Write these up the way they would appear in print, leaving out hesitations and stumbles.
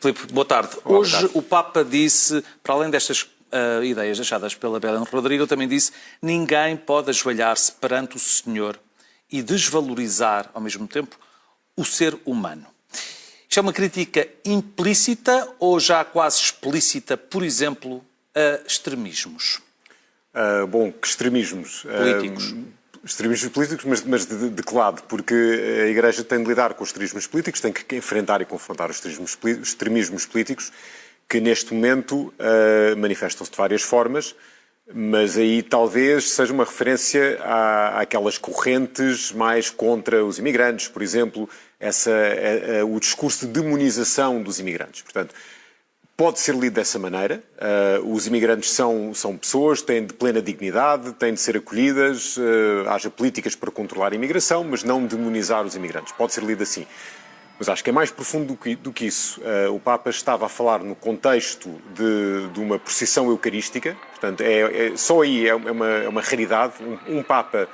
Filipe, boa tarde. Olá, Hoje boa tarde. o Papa disse, para além destas ideias deixadas pela Belén Rodrigo, também disse: ninguém pode ajoelhar-se perante o Senhor e desvalorizar, ao mesmo tempo, o ser humano. Isto é uma crítica implícita ou já quase explícita, por exemplo, a extremismos? Que extremismos? Políticos. Extremismos políticos, mas de que lado? Porque a Igreja tem de lidar com os extremismos políticos, tem que enfrentar e confrontar os extremismos políticos, que neste momento manifestam-se de várias formas, mas aí talvez seja uma referência àquelas correntes mais contra os imigrantes, por exemplo, o discurso de demonização dos imigrantes. Portanto, pode ser lido dessa maneira. Os imigrantes são pessoas, têm de plena dignidade, têm de ser acolhidas, haja políticas para controlar a imigração, mas não demonizar os imigrantes. Pode ser lido assim. Mas acho que é mais profundo do que isso. O Papa estava a falar no contexto de uma procissão eucarística. Portanto, só aí é uma raridade. Um Papa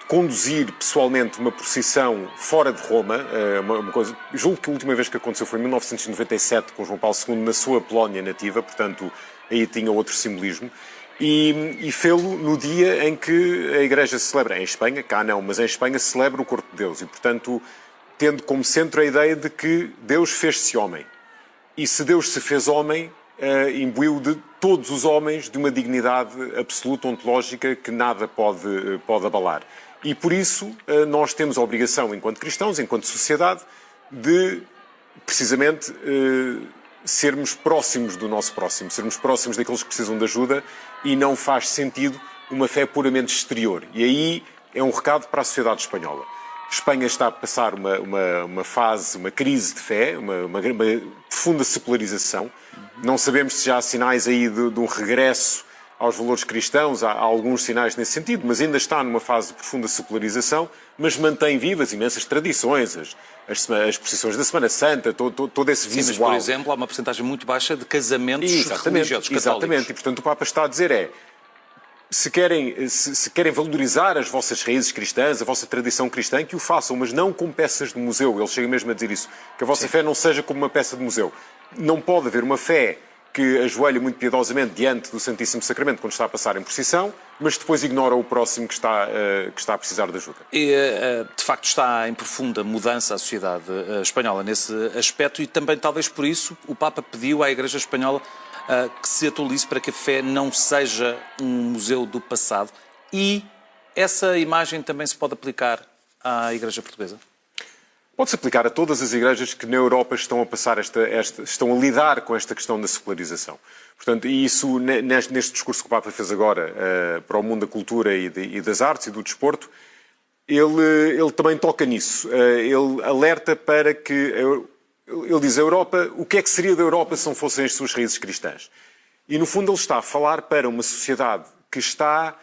conduzir pessoalmente uma procissão fora de Roma, uma coisa, julgo que a última vez que aconteceu foi em 1997 com João Paulo II na sua Polónia nativa, portanto aí tinha outro simbolismo, e fê-lo no dia em que a Igreja celebra, em Espanha, cá não, mas em Espanha se celebra o Corpo de Deus, e portanto tendo como centro a ideia de que Deus fez-se homem, e se Deus se fez homem, imbuiu de todos os homens de uma dignidade absoluta, ontológica, que nada pode abalar. E por isso nós temos a obrigação, enquanto cristãos, enquanto sociedade, de precisamente sermos próximos do nosso próximo, sermos próximos daqueles que precisam de ajuda, e não faz sentido uma fé puramente exterior. E aí é um recado para a sociedade espanhola. Espanha está a passar uma fase, uma crise de fé, uma profunda secularização. Não sabemos se já há sinais aí de um regresso aos valores cristãos, há alguns sinais nesse sentido, mas ainda está numa fase de profunda secularização, mas mantém vivas imensas tradições, as procissões da Semana Santa, todo esse visual. Sim, mas, por exemplo, há uma porcentagem muito baixa de casamentos religiosos católicos. Exatamente, e portanto o Papa está a dizer se querem valorizar as vossas raízes cristãs, a vossa tradição cristã, que o façam, mas não como peças de museu. Ele chega mesmo a dizer isso, que a vossa fé não seja como uma peça de museu. Não pode haver uma fé que ajoelha muito piedosamente diante do Santíssimo Sacramento quando está a passar em procissão, mas depois ignora o próximo que está a precisar de ajuda. E, de facto, está em profunda mudança a sociedade espanhola nesse aspecto, e também, talvez por isso, o Papa pediu à Igreja Espanhola que se atualize para que a fé não seja um museu do passado. E essa imagem também se pode aplicar à Igreja Portuguesa? Pode-se aplicar a todas as igrejas que na Europa estão a passar estão a lidar com esta questão da secularização. Portanto, e isso, neste discurso que o Papa fez agora para o mundo da cultura e das artes e do desporto, ele também toca nisso. Ele alerta para que... Ele diz a Europa, o que é que seria da Europa se não fossem as suas raízes cristãs? E, no fundo, ele está a falar para uma sociedade que está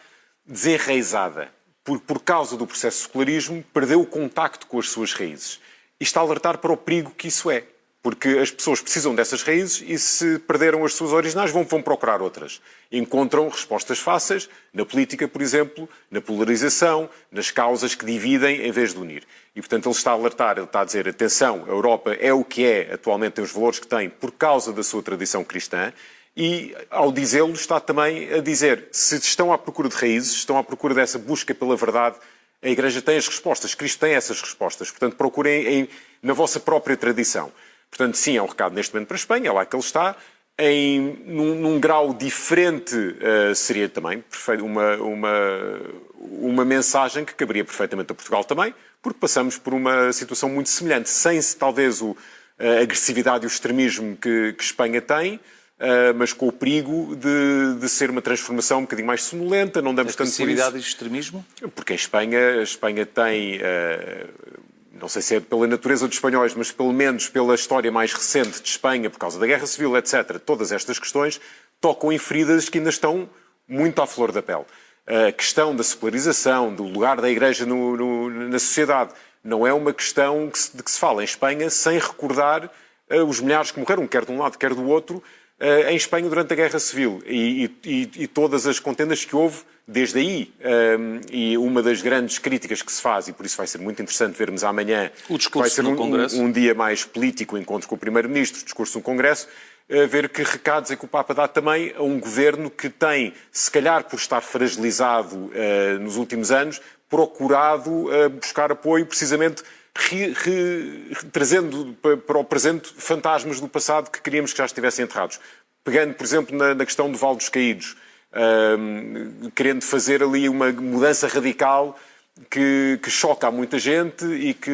desenraizada. Por causa do processo de secularismo, perdeu o contacto com as suas raízes. E está a alertar para o perigo que isso é. Porque as pessoas precisam dessas raízes e, se perderam as suas originais, vão procurar outras. Encontram respostas fáceis na política, por exemplo, na polarização, nas causas que dividem em vez de unir. E, portanto, ele está a alertar, ele está a dizer, atenção, a Europa é o que é, atualmente tem os valores que tem por causa da sua tradição cristã. E, ao dizê-lo, está também a dizer, se estão à procura de raízes, estão à procura dessa busca pela verdade, a Igreja tem as respostas, Cristo tem essas respostas. Portanto, procurem na vossa própria tradição. Portanto, sim, é um recado neste momento para a Espanha, é lá que ele está. Num grau diferente, seria também uma mensagem que caberia perfeitamente a Portugal também, porque passamos por uma situação muito semelhante, sem talvez a agressividade e o extremismo que Espanha tem, mas com o perigo de ser uma transformação um bocadinho mais sonolenta, não damos tanto por isso. Agressividade e extremismo? Porque a Espanha tem, não sei se é pela natureza dos espanhóis, mas pelo menos pela história mais recente de Espanha, por causa da Guerra Civil, etc., todas estas questões tocam em feridas que ainda estão muito à flor da pele. A questão da secularização, do lugar da Igreja na sociedade, não é uma questão de que se fala em Espanha sem recordar os milhares que morreram, quer de um lado, quer do outro, em Espanha durante a Guerra Civil e todas as contendas que houve desde aí. E uma das grandes críticas que se faz, e por isso vai ser muito interessante vermos amanhã, o discurso vai ser no Congresso. um dia mais político, o encontro com o Primeiro-Ministro, discurso no Congresso, ver que recados é que o Papa dá também a um governo que tem, se calhar por estar fragilizado nos últimos anos, procurado buscar apoio precisamente trazendo para o presente fantasmas do passado que queríamos que já estivessem enterrados. Pegando, por exemplo, na questão do Vale dos Caídos, querendo fazer ali uma mudança radical que choca a muita gente e que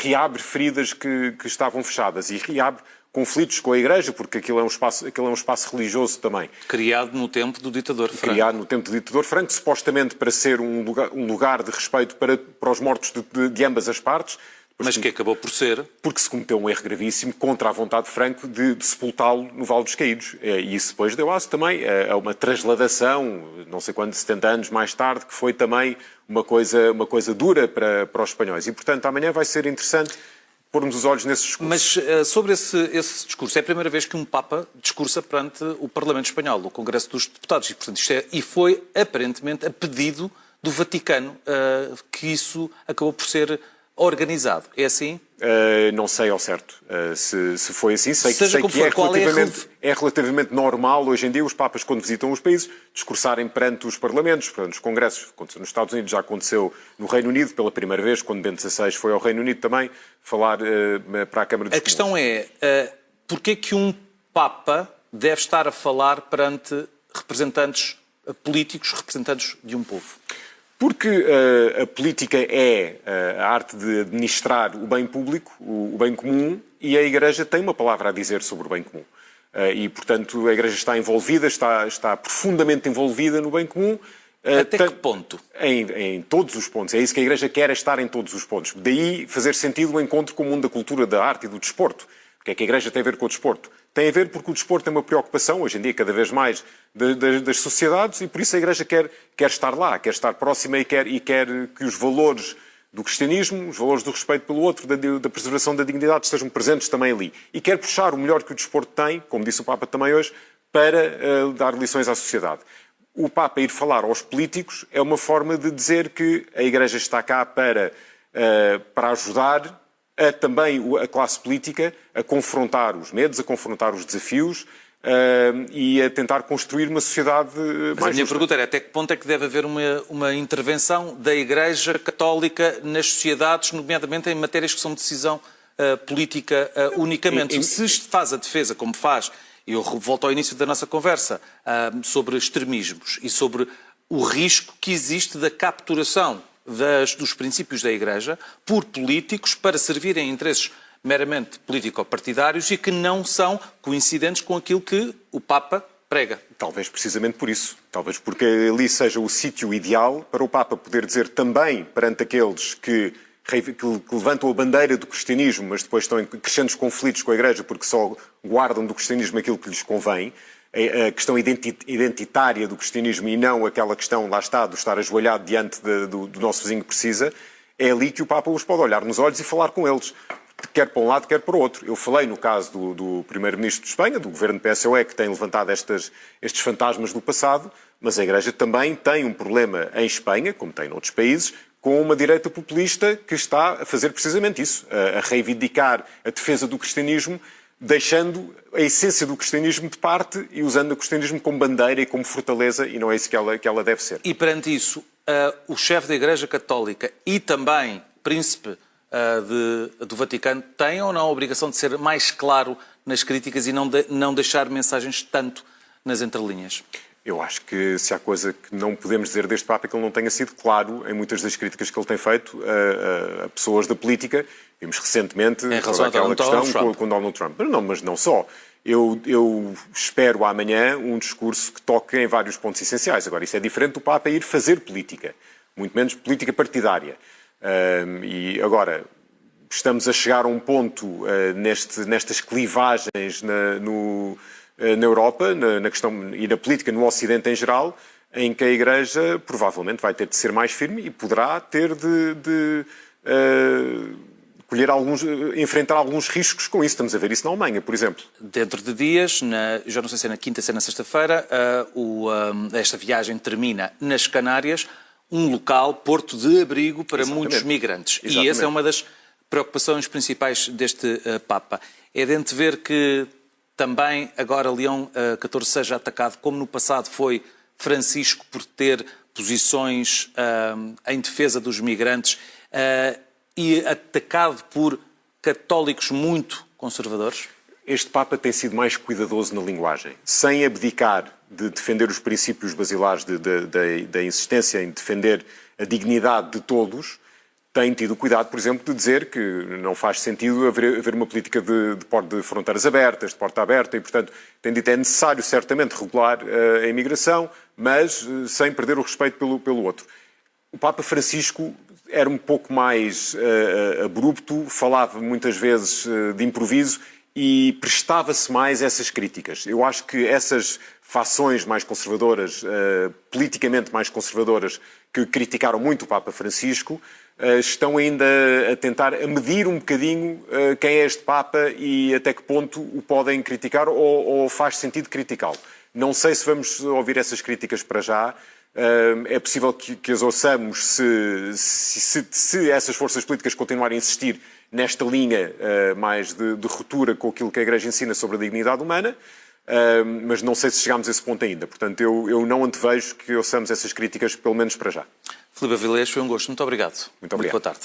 reabre feridas que estavam fechadas e reabre conflitos com a Igreja, porque aquilo é um espaço religioso também. Criado no tempo do ditador Franco. Criado no tempo do ditador Franco, supostamente para ser um lugar de respeito para os mortos de ambas as partes. Mas que acabou por ser. Porque se cometeu um erro gravíssimo contra a vontade de Franco de sepultá-lo no Vale dos Caídos. E isso depois deu aso também a uma transladação, não sei quando, 70 anos mais tarde, que foi também uma coisa dura para os espanhóis. E, portanto, amanhã vai ser interessante pormos os olhos nesse discurso. Mas sobre esse discurso, é a primeira vez que um Papa discursa perante o Parlamento Espanhol, o Congresso dos Deputados. E, portanto, e foi, aparentemente, a pedido do Vaticano que isso acabou por ser organizado. É assim? Não sei ao certo se foi assim. Sei Seja que é relativamente normal hoje em dia os Papas, quando visitam os países, discursarem perante os parlamentos, perante os congressos. Aconteceu nos Estados Unidos, já aconteceu no Reino Unido pela primeira vez, quando Bento XVI foi ao Reino Unido também, falar para a Câmara dos Comuns. A questão é, porquê que um Papa deve estar a falar perante representantes políticos, representantes de um povo? Porque a política é a arte de administrar o bem público, o bem comum, e a Igreja tem uma palavra a dizer sobre o bem comum. E, portanto, a Igreja está envolvida, está profundamente envolvida no bem comum. Até que ponto? Em todos os pontos. É isso que a Igreja quer, é estar em todos os pontos. Daí fazer sentido o encontro com o mundo da cultura, da arte e do desporto. O que é que a Igreja tem a ver com o desporto? Tem a ver porque o desporto é uma preocupação, hoje em dia, cada vez mais, das sociedades, e por isso a Igreja quer estar lá, quer estar próxima e quer que os valores do cristianismo, os valores do respeito pelo outro, da preservação da dignidade, estejam presentes também ali. E quer puxar o melhor que o desporto tem, como disse o Papa também hoje, para dar lições à sociedade. O Papa ir falar aos políticos é uma forma de dizer que a Igreja está cá para ajudar também a classe política a confrontar os medos, a confrontar os desafios e a tentar construir uma sociedade mais justa. A minha pergunta era até que ponto é que deve haver uma intervenção da Igreja Católica nas sociedades, nomeadamente em matérias que são de decisão política unicamente. Se faz a defesa, como faz, e eu volto ao início da nossa conversa, sobre extremismos e sobre o risco que existe da capturação dos princípios da Igreja por políticos para servirem interesses meramente político-partidários e que não são coincidentes com aquilo que o Papa prega. Talvez precisamente por isso. Talvez porque ali seja o sítio ideal para o Papa poder dizer também perante aqueles que levantam a bandeira do cristianismo, mas depois estão em crescentes conflitos com a Igreja porque só guardam do cristianismo aquilo que lhes convém, a questão identitária do cristianismo e não aquela questão, lá está, de estar ajoelhado diante do nosso vizinho que precisa, é ali que o Papa os pode olhar nos olhos e falar com eles, quer para um lado, quer para o outro. Eu falei no caso do Primeiro-Ministro de Espanha, do governo PSOE, que tem levantado estes fantasmas do passado, mas a Igreja também tem um problema em Espanha, como tem noutros países, com uma direita populista que está a fazer precisamente isso, a reivindicar a defesa do cristianismo, deixando a essência do cristianismo de parte e usando o cristianismo como bandeira e como fortaleza, e não é isso que ela deve ser. E perante isso, o chefe da Igreja Católica e também príncipe do Vaticano têm ou não a obrigação de ser mais claro nas críticas e não deixar mensagens tanto nas entrelinhas? Eu acho que se há coisa que não podemos dizer deste Papa é que ele não tenha sido claro em muitas das críticas que ele tem feito a pessoas da política. Vimos recentemente aquela questão com Donald Trump. Mas não só. Eu espero amanhã um discurso que toque em vários pontos essenciais. Agora, isso é diferente do Papa ir fazer política, muito menos política partidária. E agora, estamos a chegar a um ponto nestas clivagens na Europa, na questão e na política no Ocidente em geral, em que a Igreja provavelmente vai ter de ser mais firme e poderá ter de enfrentar alguns riscos com isso. Estamos a ver isso na Alemanha, por exemplo. Dentro de dias, já não sei se é na quinta, se é na sexta-feira, esta viagem termina nas Canárias, um local, porto de abrigo para muitos migrantes. Exatamente. E essa é uma das preocupações principais deste Papa. É de antever que também agora Leão XIV seja atacado, como no passado foi Francisco, por ter posições em defesa dos migrantes e atacado por católicos muito conservadores? Este Papa tem sido mais cuidadoso na linguagem, sem abdicar de defender os princípios basilares da insistência em defender a dignidade de todos. Tem tido cuidado, por exemplo, de dizer que não faz sentido haver uma política de fronteiras abertas, de porta aberta, e, portanto, tem dito que é necessário, certamente, regular a imigração, mas sem perder o respeito pelo outro. O Papa Francisco era um pouco mais abrupto, falava muitas vezes de improviso e prestava-se mais a essas críticas. Eu acho que essas fações mais conservadoras, politicamente mais conservadoras, que criticaram muito o Papa Francisco, estão ainda a tentar medir um bocadinho quem é este Papa e até que ponto o podem criticar ou faz sentido criticá-lo. Não sei se vamos ouvir essas críticas para já. É possível que as ouçamos se essas forças políticas continuarem a insistir nesta linha mais de ruptura com aquilo que a Igreja ensina sobre a dignidade humana, mas não sei se chegamos a esse ponto ainda. Portanto, eu não antevejo que ouçamos essas críticas, pelo menos para já. Filipe Avilés, foi um gosto. Muito obrigado. Muito obrigado. Muito boa tarde.